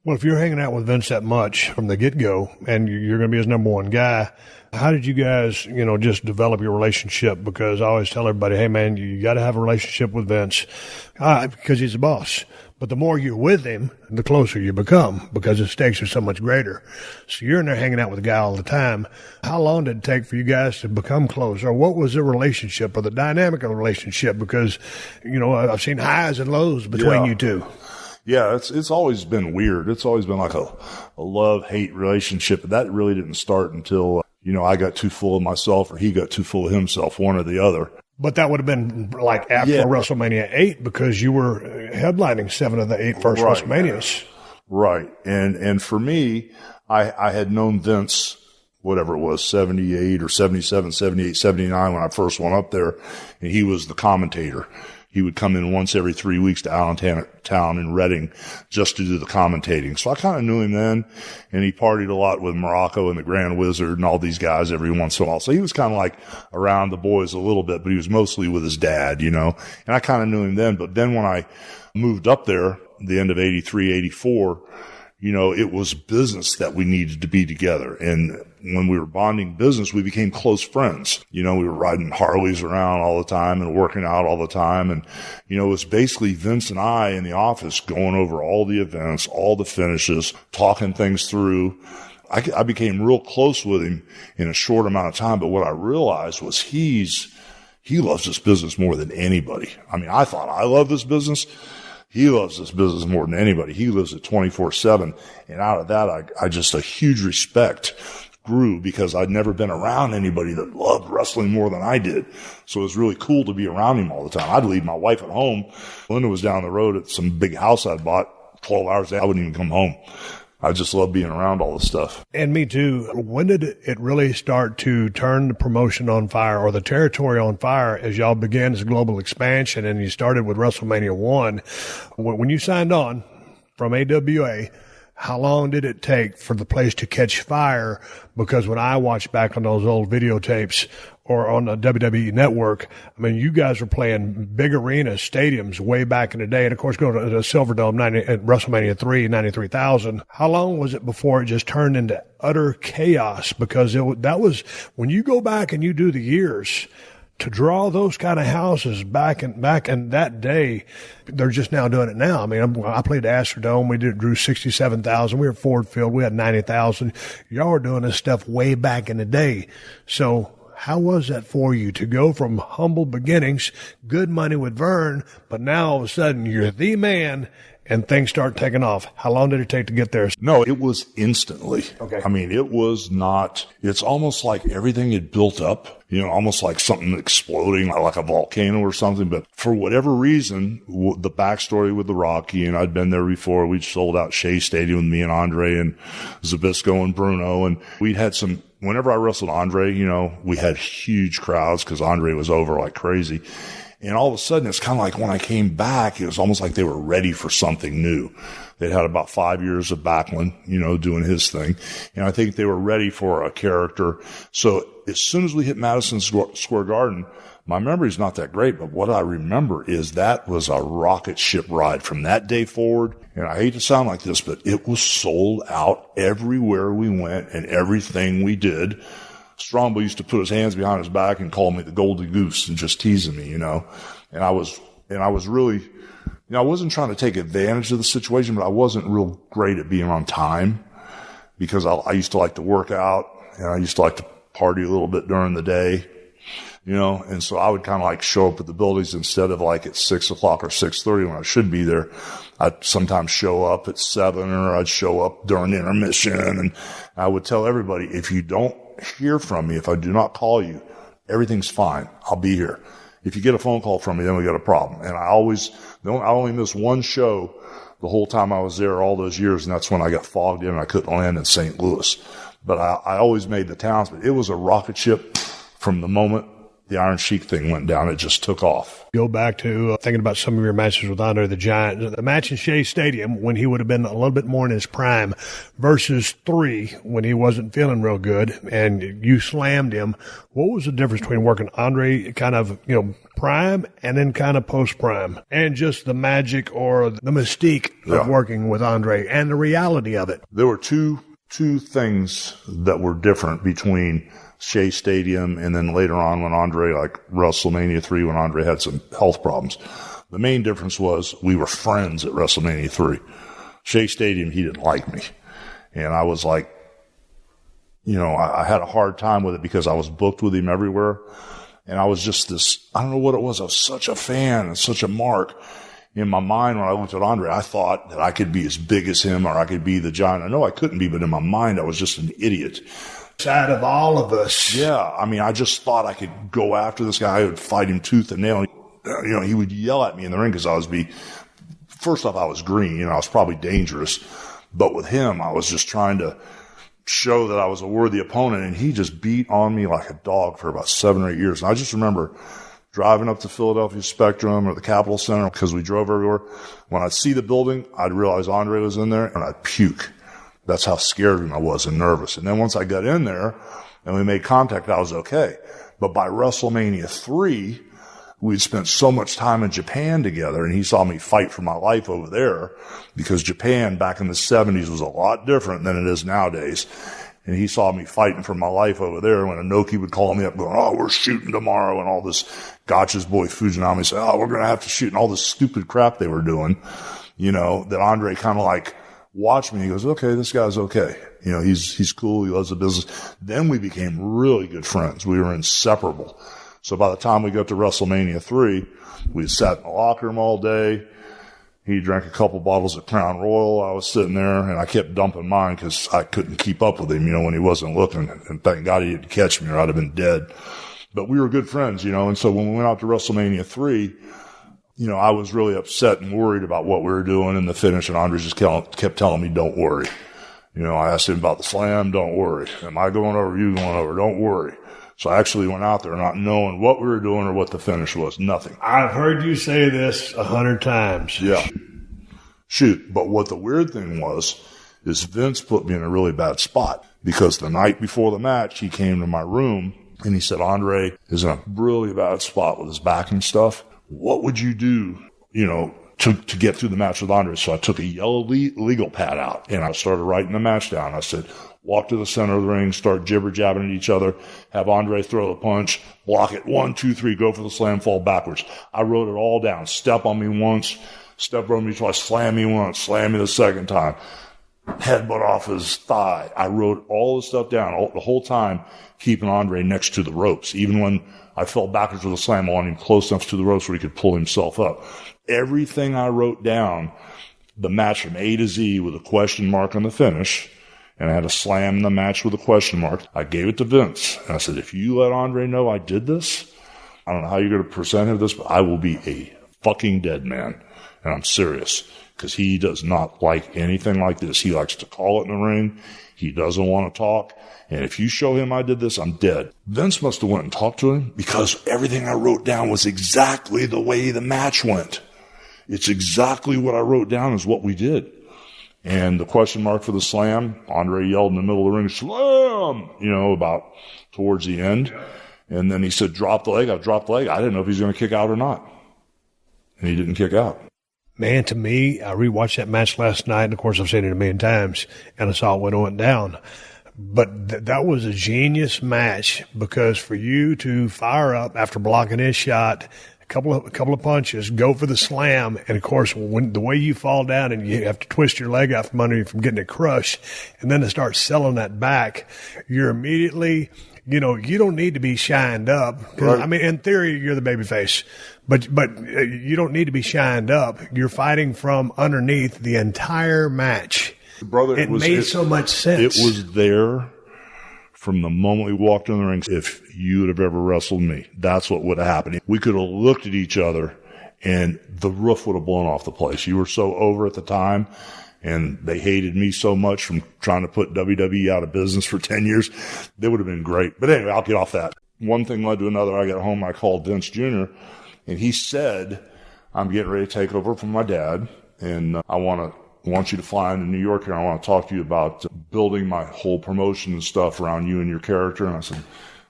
Well, if you're hanging out with Vince that much from the get-go and you're going to be his number one guy, how did you guys, just develop your relationship? Because I always tell everybody, hey, man, you got to have a relationship with Vince because he's the boss. But the more you're with him, the closer you become because the stakes are so much greater. So you're in there hanging out with the guy all the time. How long did it take for you guys to become close? Or what was the relationship or the dynamic of the relationship? Because, I've seen highs and lows between you two. Yeah, it's always been weird. It's always been like a love-hate relationship. That really didn't start until, I got too full of myself or he got too full of himself, one or the other. But that would have been like after WrestleMania 8 because you were headlining 7 of the 8 first WrestleManias. Right. And for me, I had known Vince, whatever it was, 78 or 77, 78, 79 when I first went up there, and he was the commentator. He would come in once every 3 weeks to Allentown in Reading just to do the commentating. So I kind of knew him then, and he partied a lot with Morocco and the Grand Wizard and all these guys every once in a while. So he was kind of like around the boys a little bit, but he was mostly with his dad, and I kind of knew him then. But then when I moved up there, the end of 83, 84, it was business that we needed to be together. And when we were bonding business, we became close friends. We were riding Harleys around all the time and working out all the time. And, it was basically Vince and I in the office going over all the events, all the finishes, talking things through. I became real close with him in a short amount of time. But what I realized was he loves this business more than anybody. I mean, I thought I love this business. He loves this business more than anybody. He lives it 24/7. And out of that, I just a huge respect grew because I'd never been around anybody that loved wrestling more than I did. So it was really cool to be around him all the time. I'd leave my wife at home. Linda was down the road at some big house I'd bought 12 hours a day. I wouldn't even come home. I just love being around all this stuff. And me too. When did it really start to turn the promotion on fire or the territory on fire as y'all began this global expansion and you started with WrestleMania 1? When you signed on from AWA, how long did it take for the place to catch fire? Because when I watched back on those old videotapes or on the WWE network, I mean, you guys were playing big arenas, stadiums way back in the day. And of course, go to the Silverdome at WrestleMania 3, 93,000. How long was it before it just turned into utter chaos? Because that was when you go back and you do the years to draw those kind of houses back in that day. They're just now doing it now. I mean, I played the Astrodome. We drew 67,000. We were Ford Field. We had 90,000. Y'all were doing this stuff way back in the day. So how was that for you to go from humble beginnings, good money with Vern, but now all of a sudden you're the man and things start taking off? How long did it take to get there? No, it was instantly. Okay. I mean, it's almost like everything had built up, almost like something exploding, like a volcano or something. But for whatever reason, the backstory with the Rocky, and I'd been there before, we'd sold out Shea Stadium with me and Andre and Zbyszko and Bruno. And we'd had whenever I wrestled Andre, we had huge crowds because Andre was over like crazy. And all of a sudden, it's kind of like when I came back, it was almost like they were ready for something new. They'd had about 5 years of Backlund, doing his thing. And I think they were ready for a character. So as soon as we hit Madison Square Garden, my memory's not that great, but what I remember is that was a rocket ship ride from that day forward. And I hate to sound like this, but it was sold out everywhere we went and everything we did. Strombo used to put his hands behind his back and call me the Golden Goose and just teasing me, And I was really, I wasn't trying to take advantage of the situation, but I wasn't real great at being on time because I used to like to work out and I used to like to party a little bit during the day, and so I would kind of like show up at the buildings instead of like at 6 o'clock or 6:30 when I should be there. I'd sometimes show up at 7 or I'd show up during intermission, and I would tell everybody, if you don't hear from me, if I do not call you, everything's fine. I'll be here. If you get a phone call from me, then we got a problem. And I only missed one show the whole time I was there all those years, and that's when I got fogged in and I couldn't land in St. Louis. But I always made the towns, but it was a rocket ship from the moment the Iron Sheik thing went down. It just took off. Go back to thinking about some of your matches with Andre the Giant. The match in Shea Stadium when he would have been a little bit more in his prime versus 3 when he wasn't feeling real good and you slammed him. What was the difference between working Andre kind of, prime and then kind of post-prime, and just the magic or the mystique of working with Andre and the reality of it? There were two things that were different between Shea Stadium and then later on when Andre, like WrestleMania 3, when Andre had some health problems. The main difference was we were friends at WrestleMania 3. Shea Stadium, he didn't like me. And I was like, I had a hard time with it because I was booked with him everywhere. And I was just I don't know what it was. I was such a fan and such a mark. In my mind, when I looked at Andre, I thought that I could be as big as him or I could be the Giant. I know I couldn't be, but in my mind, I was just an idiot. Side of all of us. Yeah. I mean, I just thought I could go after this guy. I would fight him tooth and nail. He would yell at me in the ring because first off, I was green. I was probably dangerous. But with him, I was just trying to show that I was a worthy opponent. And he just beat on me like a dog for about 7 or 8 years. And I just remember driving up to Philadelphia Spectrum or the Capitol Center because we drove everywhere. When I'd see the building, I'd realize Andre was in there and I'd puke. That's how scared I was and nervous. And then once I got in there and we made contact, I was okay. But by WrestleMania 3, we'd spent so much time in Japan together, and he saw me fight for my life over there because Japan back in the 70s was a lot different than it is nowadays. And he saw me fighting for my life over there when Inoki would call me up going, "Oh, we're shooting tomorrow," and all this Gotcha's boy Fujinami said, "Oh, we're going to have to shoot," and all this stupid crap they were doing, that Andre kind of like watched me. He goes, "Okay, this guy's okay. He's cool. He loves the business." Then we became really good friends. We were inseparable. So by the time we got to WrestleMania 3, we sat in the locker room all day. He drank a couple bottles of Crown Royal. I was sitting there, and I kept dumping mine because I couldn't keep up with him, when he wasn't looking. And thank God he didn't catch me or I'd have been dead. But we were good friends, And so when we went out to WrestleMania 3, I was really upset and worried about what we were doing in the finish, and Andre just kept telling me, "Don't worry." I asked him about the slam. "Don't worry. Am I going over? You going over? Don't worry." So I actually went out there not knowing what we were doing or what the finish was. Nothing. I've heard you say this 100 times. Yeah. Shoot. But what the weird thing was is Vince put me in a really bad spot because the night before the match, he came to my room and he said, "Andre is in a really bad spot with his back and stuff. What would you do, to get through the match with Andre?" So I took a yellow legal pad out and I started writing the match down. I said, walk to the center of the ring, start jibber-jabbing at each other, have Andre throw the punch, block it, 1, 2, 3, go for the slam, fall backwards. I wrote it all down. Step on me once, step on me twice, slam me once, slam me the second time, headbutt off his thigh. I wrote all the stuff down the whole time, keeping Andre next to the ropes. Even when I fell backwards with a slam, I wanted him close enough to the ropes where he could pull himself up. Everything I wrote down, the match from A to Z with a question mark on the finish, and I had to slam the match with a question mark. I gave it to Vince, and I said, "If you let Andre know I did this, I don't know how you're going to present him this, but I will be a fucking dead man." And I'm serious, because he does not like anything like this. He likes to call it in the ring. He doesn't want to talk. And if you show him I did this, I'm dead. Vince must have went and talked to him because everything I wrote down was exactly the way the match went. It's exactly what I wrote down is what we did. And the question mark for the slam, Andre yelled in the middle of the ring, "Slam!" About towards the end. And then he said, "Drop the leg." I dropped the leg. I didn't know if he was going to kick out or not. And he didn't kick out. Man, to me, I rewatched that match last night, and of course I've seen it a million times, and I saw it when it went down. But that was a genius match because for you to fire up after blocking his shot, a couple of punches, go for the slam, and of course when the way you fall down and you have to twist your leg out from under you from getting it crushed, and then to start selling that back, you're immediately, you don't need to be shined up. Right. I mean, in theory, you're the babyface, but you don't need to be shined up. You're fighting from underneath the entire match. Brother, it made so much sense. It was there from the moment we walked in the ring. If you would have ever wrestled me, that's what would have happened. We could have looked at each other and the roof would have blown off the place. You were so over at the time, and they hated me so much from trying to put WWE out of business for 10 years. They would have been great. But anyway, I'll get off that. one thing led to another. I got home, I called Vince Jr., and he said, I'm getting ready to take over from my dad, and I want you to fly into New York here. I want to talk to you about building my whole promotion and stuff around you and your character. And I said,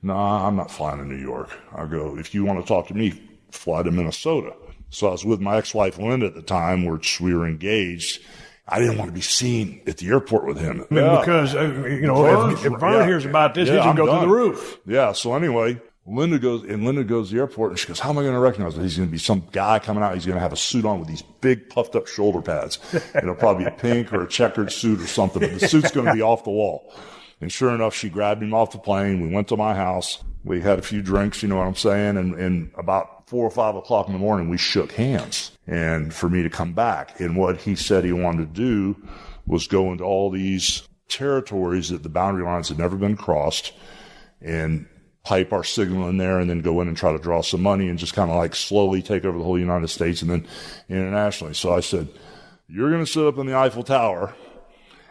nah, I'm not flying to New York. I go, if you want to talk to me, fly to Minnesota. So I was with my ex-wife, Linda, at the time, which we were engaged. I didn't want to be seen at the airport with him. Because, if Vern hears about this, he's going to go through the roof. Yeah, so anyway, Linda goes to the airport, and she goes, how am I going to recognize him? He's going to be some guy coming out. He's going to have a suit on with these big puffed-up shoulder pads. It'll probably be a pink or a checkered suit or something, but the suit's going to be off the wall. And sure enough, she grabbed him off the plane. We went to my house. We had a few drinks, you know what I'm saying? And about 4 or 5 o'clock in the morning, we shook hands. And for me to come back. And what he said he wanted to do was go into all these territories that the boundary lines had never been crossed and pipe our signal in there and then go in and try to draw some money and just kind of like slowly take over the whole United States and then internationally. So I said, you're going to sit up in the Eiffel Tower,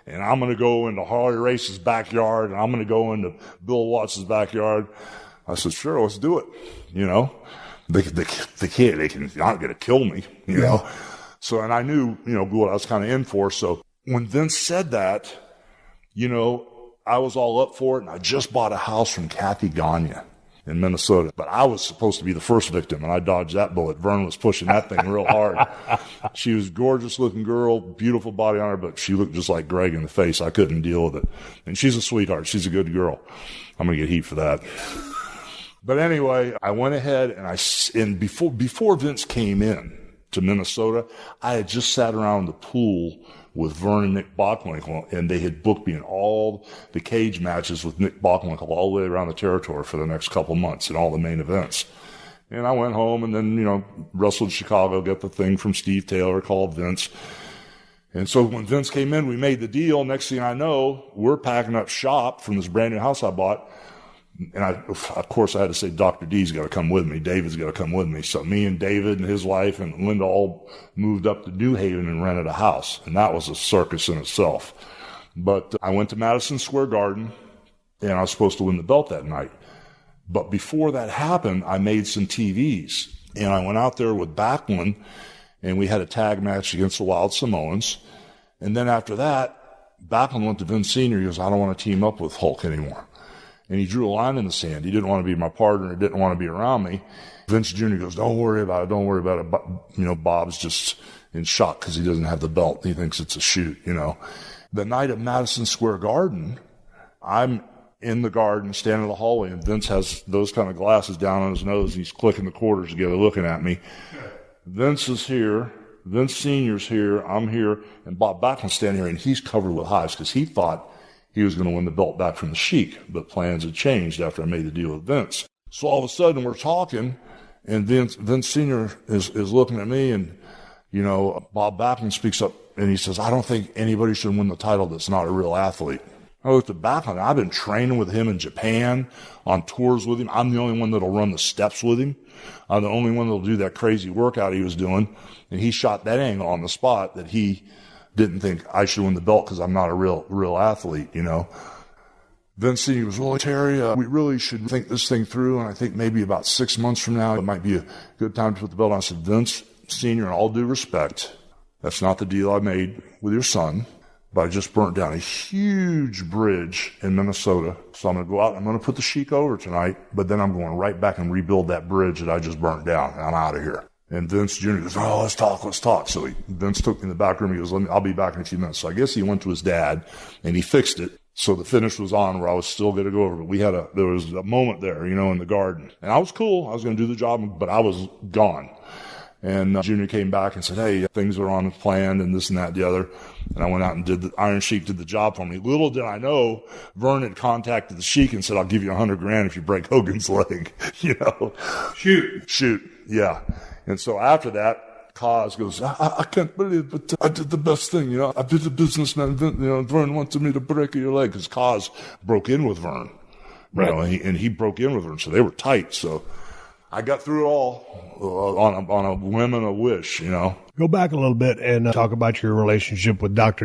and I'm going to go into Harley Race's backyard, and I'm going to go into Bill Watts' backyard. I said, sure, let's do it. You know, they can't, they're not going to kill me, you know. So, and I knew, you know, what I was kind of in for. So when Vince said that, you know, I was all up for it, and I just bought a house from Kathy Gagne in Minnesota. But I was supposed to be the first victim, and I dodged that bullet. Vern was pushing that thing real hard. She was a gorgeous-looking girl, beautiful body on her, but she looked just like Greg in the face. I couldn't deal with it. And she's a sweetheart. She's a good girl. I'm going to get heat for that. But anyway, I went ahead, and before Vince came in to Minnesota, I had just sat around in the pool with Vern and Nick Bockwinkel, and they had booked me in all the cage matches with Nick Bockwinkel all the way around the territory for the next couple months and all the main events. And I went home and then, you know, wrestled in Chicago, got the thing from Steve Taylor, called Vince. And so when Vince came in, we made the deal. Next thing I know, we're packing up shop from this brand new house I bought. And of course, I had to say, Dr. D's got to come with me. David's got to come with me. So me and David and his wife and Linda all moved up to New Haven and rented a house. And that was a circus in itself. But I went to Madison Square Garden, and I was supposed to win the belt that night. But before that happened, I made some TVs. And I went out there with Backlund, and we had a tag match against the Wild Samoans. And then after that, Backlund went to Vince Sr. He goes, I don't want to team up with Hulk anymore. And he drew a line in the sand. He didn't want to be my partner. He didn't want to be around me. Vince Jr. goes, don't worry about it. Don't worry about it. But, you know, Bob's just in shock because he doesn't have the belt. He thinks it's a shoot, you know. The night at Madison Square Garden, I'm in the garden, standing in the hallway, and Vince has those kind of glasses down on his nose, and he's clicking the quarters together, looking at me. Vince is here. Vince Sr.'s here. I'm here. And Bob Backlund's standing here, and he's covered with hives because he thought he was going to win the belt back from the Sheik, but plans had changed after I made the deal with Vince. So all of a sudden we're talking, and Vince Sr. is looking at me, and, you know, Bob Backlund speaks up, and he says, I don't think anybody should win the title that's not a real athlete. I looked at Backlund. I've been training with him in Japan, on tours with him. I'm the only one that'll run the steps with him. I'm the only one that'll do that crazy workout he was doing. And he shot that angle on the spot that he didn't think I should win the belt because I'm not a real athlete, you know. Vince Sr. was, well, Terry, we really should think this thing through, and I think maybe about 6 months from now it might be a good time to put the belt on. I said, Vince Sr., in all due respect, that's not the deal I made with your son, but I just burnt down a huge bridge in Minnesota, so I'm going to go out and I'm going to put the Sheik over tonight, but then I'm going right back and rebuild that bridge that I just burnt down, and I'm out of here. And Vince Jr. goes, oh, let's talk. So Vince took me in the back room. He goes, I'll be back in a few minutes. So I guess he went to his dad and he fixed it. So the finish was on where I was still going to go over. But there was a moment there, you know, in the garden. And I was cool. I was going to do the job, but I was gone. And Junior came back and said, hey, things are on plan and this and that and the other. And I went out and Iron Sheik did the job for me. Little did I know, Vern had contacted the Sheik and said, I'll give you $100,000 if you break Hogan's leg, you know. Shoot. Yeah. And so after that, Kaz goes, I can't believe it, but I did the best thing, you know. I did a businessman, you know, Vern wanted me to break your leg because Kaz broke in with Vern. Right. You know, and he broke in with Vern, so they were tight. So I got through it all on a whim and a wish, you know. Go back a little bit and talk about your relationship with Dr.